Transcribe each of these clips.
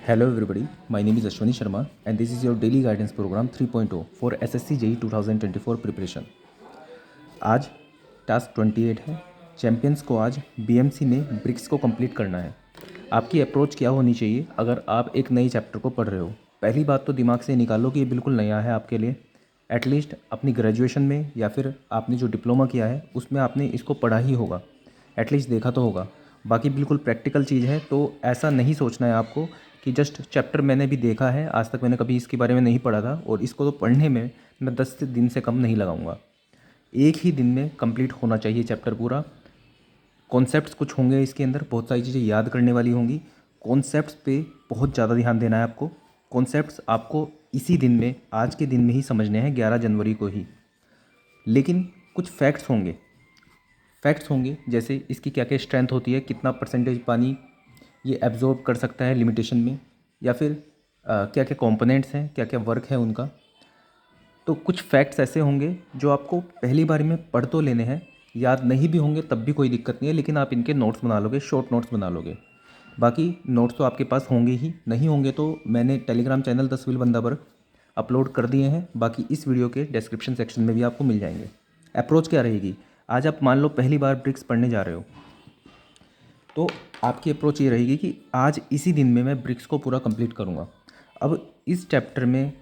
Hello everybody, my name is Ashwani Sharma and this is your daily guidance program 3.0 for SSC JEE 2024 preparation. आज task 28 है। Champions को आज BMC में BRICS को complete करना है। आपकी अप्रोच क्या होनी चाहिए अगर आप एक नए चैप्टर को पढ़ रहे हो? पहली बात तो दिमाग से निकालो कि ये बिल्कुल नया है आपके लिए। एटलीस्ट अपनी ग्रेजुएशन में या फिर आपने जो डिप्लोमा किया है उसमें आपने इसको पढ़ा ही होगा, एटलीस्ट देखा तो होगा। बाकी बिल्कुल प्रैक्टिकल चीज़ है, तो ऐसा नहीं सोचना है आपको कि जस्ट चैप्टर मैंने भी देखा है, आज तक मैंने कभी इसके बारे में नहीं पढ़ा था और इसको तो पढ़ने में मैं 10 दिन से कम नहीं लगाऊंगा। एक ही दिन में कंप्लीट होना चाहिए चैप्टर पूरा। कॉन्सेप्ट्स कुछ होंगे इसके अंदर, बहुत सारी चीज़ें याद करने वाली होंगी। कॉन्सेप्ट्स पे बहुत ज़्यादा ध्यान देना है आपको। कॉन्सेप्ट्स आपको इसी दिन में, आज के दिन में ही समझने हैं, 11 जनवरी को ही। लेकिन कुछ फैक्ट्स होंगे जैसे इसकी क्या क्या स्ट्रेंथ होती है, कितना परसेंटेज पानी ये एब्जॉर्ब कर सकता है लिमिटेशन में, या फिर क्या क्या कंपोनेंट्स हैं, क्या क्या वर्क है उनका। तो कुछ फैक्ट्स ऐसे होंगे जो आपको पहली बार में पढ़ तो लेने हैं, याद नहीं भी होंगे तब भी कोई दिक्कत नहीं है, लेकिन आप इनके नोट्स बना लोगे, शॉर्ट नोट्स बना लोगे। बाकी नोट्स तो आपके पास होंगे ही, नहीं होंगे तो मैंने टेलीग्राम चैनल 10 व्हील बंदा पर अपलोड कर दिए हैं, बाकी इस वीडियो के डिस्क्रिप्शन सेक्शन में भी आपको मिल जाएंगे। अप्रोच क्या रहेगी? आज आप मान लो पहली बार ब्रिक्स पढ़ने जा रहे हो, तो आपकी अप्रोच ये रहेगी कि आज इसी दिन में मैं ब्रिक्स को पूरा कंप्लीट करूँगा। अब इस चैप्टर में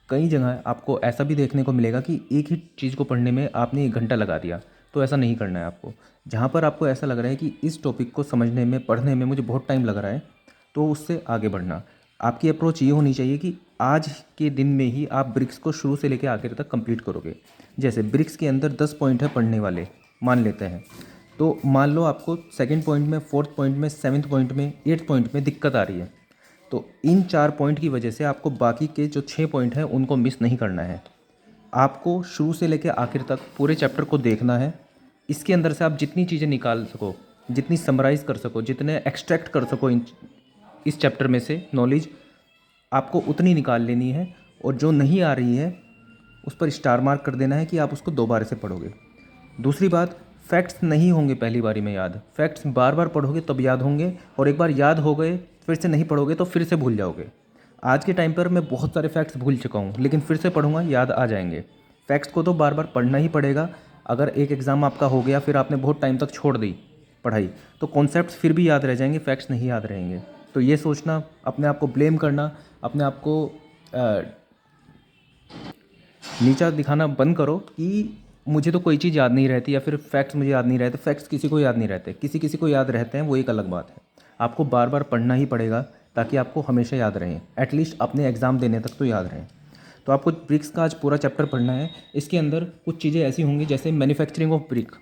कई जगह आपको ऐसा भी देखने को मिलेगा कि एक ही चीज़ को पढ़ने में आपने 1 घंटा लगा दिया, तो ऐसा नहीं करना है आपको। जहाँ पर आपको ऐसा लग रहा है कि इस टॉपिक को समझने में, पढ़ने में मुझे बहुत टाइम लग रहा है, तो उससे आगे बढ़ना। आपकी अप्रोच ये होनी चाहिए कि आज के दिन में ही आप ब्रिक्स को शुरू से लेकर आखिर तक कंप्लीट करोगे। जैसे ब्रिक्स के अंदर 10 पॉइंट है पढ़ने वाले, मान लेते हैं, तो मान लो आपको सेकंड पॉइंट में, फोर्थ पॉइंट में, सेवन्थ पॉइंट में, एट्थ पॉइंट में दिक्कत आ रही है, तो इन 4 पॉइंट की वजह से आपको बाकी के जो 6 पॉइंट हैं उनको मिस नहीं करना है। आपको शुरू से लेकर आखिर तक पूरे चैप्टर को देखना है। इसके अंदर से आप जितनी चीज़ें निकाल सको, जितनी समराइज़ कर सको, जितने एक्सट्रैक्ट कर सको इस चैप्टर में से नॉलेज, आपको उतनी निकाल लेनी है। और जो नहीं आ रही है उस पर स्टार मार्क कर देना है कि आप उसको दोबारा से पढ़ोगे। दूसरी बात, फैक्ट्स नहीं होंगे पहली बारी में याद। फैक्ट्स बार बार पढ़ोगे तब याद होंगे, और एक बार याद हो गए फिर से नहीं पढ़ोगे तो फिर से भूल जाओगे। आज के टाइम पर मैं बहुत सारे फैक्ट्स भूल चुका हूँ, लेकिन फिर से पढ़ूंगा, याद आ जाएंगे। फैक्ट्स को तो बार बार पढ़ना ही पड़ेगा। अगर एक एग्ज़ाम आपका हो गया, फिर आपने बहुत टाइम तक छोड़ दी पढ़ाई, तो कॉन्सेप्ट्स फिर भी याद रह जाएंगे, फैक्ट्स नहीं याद रहेंगे। तो ये सोचना, अपने आप को ब्लेम करना, अपने आप को नीचा दिखाना बंद करो कि मुझे तो कोई चीज़ याद नहीं रहती, या फिर फैक्ट्स मुझे याद नहीं रहते। फैक्ट्स किसी को याद नहीं रहते, किसी किसी को याद रहते हैं, वो एक अलग बात है। आपको बार बार पढ़ना ही पड़ेगा ताकि आपको हमेशा याद रहें, एटलीस्ट अपने एग्ज़ाम देने तक तो याद रहें। तो आपको ब्रिक्स का आज पूरा चैप्टर पढ़ना है। इसके अंदर कुछ चीज़ें ऐसी होंगी जैसे मैन्युफैक्चरिंग ऑफ ब्रिक।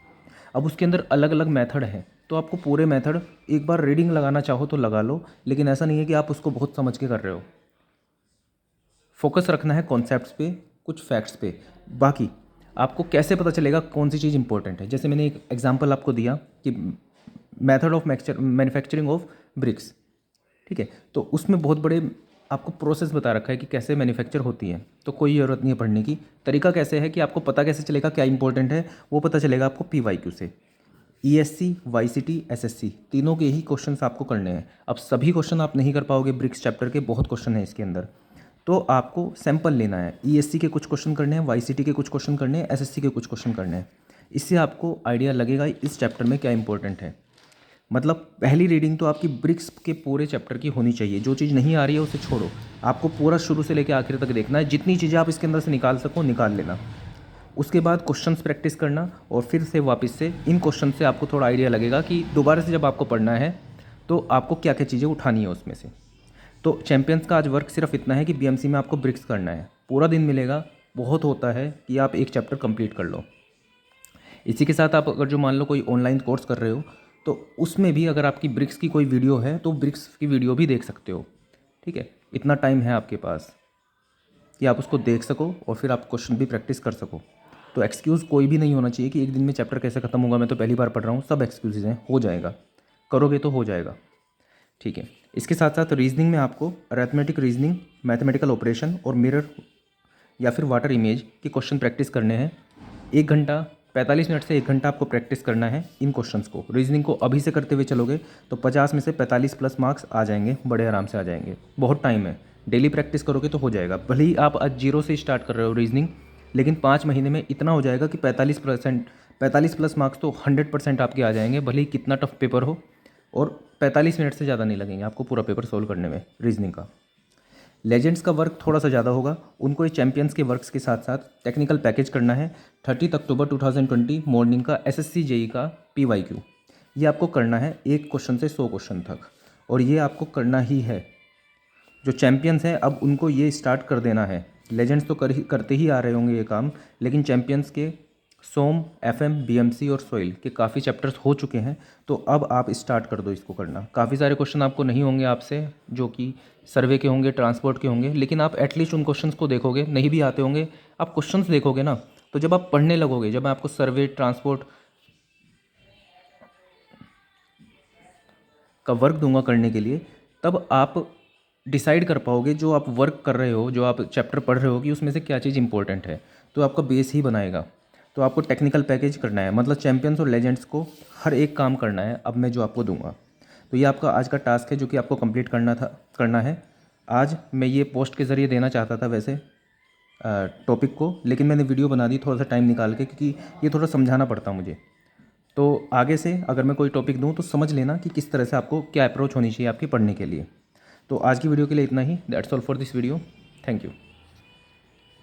अब उसके अंदर अलग अलग मेथड हैं, तो आपको पूरे मेथड एक बार रीडिंग लगाना चाहो तो लगा लो, लेकिन ऐसा नहीं है कि आप उसको बहुत समझ के कर रहे हो। फोकस रखना है कॉन्सेप्ट्स पे, कुछ फैक्ट्स पे। बाकी आपको कैसे पता चलेगा कौन सी चीज़ इंपॉर्टेंट है? जैसे मैंने एक एग्जांपल आपको दिया कि method of manufacturing of BRICS, ठीक है, तो उसमें बहुत बड़े आपको प्रोसेस बता रखा है कि कैसे मैन्युफैक्चर होती है, तो कोई ज़रूरत नहीं है पढ़ने की। तरीका कैसे है कि आपको पता कैसे चलेगा क्या इंपॉर्टेंट है? वो पता चलेगा आपको PYQ से। ESC, YCT, SSC तीनों के ही क्वेश्चंस आपको करने हैं। अब सभी क्वेश्चन आप नहीं कर पाओगे, ब्रिक्स चैप्टर के बहुत क्वेश्चन हैं इसके अंदर, तो आपको सैंपल लेना है। ESC के कुछ क्वेश्चन करने हैं, YCT के कुछ क्वेश्चन करने हैं, SSC के कुछ क्वेश्चन करने हैं। इससे आपको आइडिया लगेगा इस चैप्टर में क्या इंपॉर्टेंट है। मतलब पहली रीडिंग तो आपकी ब्रिक्स के पूरे चैप्टर की होनी चाहिए। जो चीज़ नहीं आ रही है उसे छोड़ो, आपको पूरा शुरू से लेकर आखिर तक देखना है। जितनी चीज़ें आप इसके अंदर से निकाल सको निकाल लेना। उसके बाद क्वेश्चंस प्रैक्टिस करना, और फिर से वापस से इन क्वेश्चन से आपको थोड़ा आइडिया लगेगा कि दोबारा से जब आपको पढ़ना है तो आपको क्या क्या चीज़ें उठानी है उसमें से। तो चैम्पियंस का आज वर्क सिर्फ इतना है कि BMC में आपको ब्रिक्स करना है, पूरा दिन मिलेगा। बहुत होता है कि आप एक चैप्टर कंप्लीट कर लो। इसी के साथ आप अगर जो मान लो कोई ऑनलाइन कोर्स कर रहे हो, तो उसमें भी अगर आपकी ब्रिक्स की कोई वीडियो है तो ब्रिक्स की वीडियो भी देख सकते हो, ठीक है। इतना टाइम है आपके पास कि आप उसको देख सको और फिर आप क्वेश्चन भी प्रैक्टिस कर सको। तो एक्सक्यूज़ कोई भी नहीं होना चाहिए कि एक दिन में चैप्टर कैसे ख़त्म होगा, मैं तो पहली बार पढ़ रहा हूँ। सब एक्सक्यूज़ हैं, हो जाएगा, करोगे तो हो जाएगा, ठीक है। इसके साथ साथ रीजनिंग में आपको अरिथमेटिक रीजनिंग, मैथमेटिकल ऑपरेशन और मिरर या फिर वाटर इमेज के क्वेश्चन प्रैक्टिस करने हैं। 1 घंटा 45 मिनट से 1 घंटा आपको प्रैक्टिस करना है इन क्वेश्चंस को। रीजनिंग को अभी से करते हुए चलोगे तो 50 में से 45 प्लस मार्क्स आ जाएंगे, बड़े आराम से आ जाएंगे। बहुत टाइम है, डेली प्रैक्टिस करोगे तो हो जाएगा। भले ही आप आज 0 से स्टार्ट कर रहे हो रीजनिंग, लेकिन 5 महीने में इतना हो जाएगा कि 45 प्लस मार्क्स तो 100% आपके आ जाएंगे, भले ही कितना टफ पेपर हो। और 45 मिनट से ज़्यादा नहीं लगेंगे आपको पूरा पेपर सोल्व करने में रीजनिंग का। लेजेंड्स का वर्क थोड़ा सा ज़्यादा होगा, उनको ये चैंपियंस के वर्क्स के साथ साथ टेक्निकल पैकेज करना है। 30 अक्टूबर 2020 मॉर्निंग का एसएससी जेई का PYQ ये आपको करना है 1 क्वेश्चन से 100 क्वेश्चन तक, और ये आपको करना ही है। जो चैंपियंस हैं अब उनको ये स्टार्ट कर देना है। लेजेंड्स तो करते ही आ रहे होंगे ये काम, लेकिन चैंपियंस के सोम, FM, BMC और सोइल के काफ़ी चैप्टर्स हो चुके हैं, तो अब आप स्टार्ट कर दो इसको करना। काफ़ी सारे क्वेश्चन आपको नहीं होंगे आपसे, जो कि सर्वे के होंगे, ट्रांसपोर्ट के होंगे, लेकिन आप एटलीस्ट उन क्वेश्चंस को देखोगे। नहीं भी आते होंगे, आप क्वेश्चंस देखोगे ना, तो जब आप पढ़ने लगोगे, जब मैं आपको सर्वे, ट्रांसपोर्ट का वर्क दूंगा करने के लिए, तब आप डिसाइड कर पाओगे जो आप वर्क कर रहे हो, जो आप चैप्टर पढ़ रहे हो, कि उसमें से क्या चीज़ इंपॉर्टेंट है, तो आपका बेस ही बनाएगा। तो आपको टेक्निकल पैकेज करना है, मतलब चैंपियंस और लेजेंड्स को हर एक काम करना है अब मैं जो आपको दूंगा। तो ये आपका आज का टास्क है जो कि आपको कंप्लीट करना है। आज मैं ये पोस्ट के ज़रिए देना चाहता था वैसे टॉपिक को, लेकिन मैंने वीडियो बना दी थोड़ा सा टाइम निकाल के, क्योंकि ये थोड़ा समझाना पड़ता मुझे। तो आगे से अगर मैं कोई टॉपिक दूँ तो समझ लेना कि किस तरह से आपको क्या अप्रोच होनी चाहिए आपकी पढ़ने के लिए। तो आज की वीडियो के लिए इतना ही। That's all for this video. Thank you.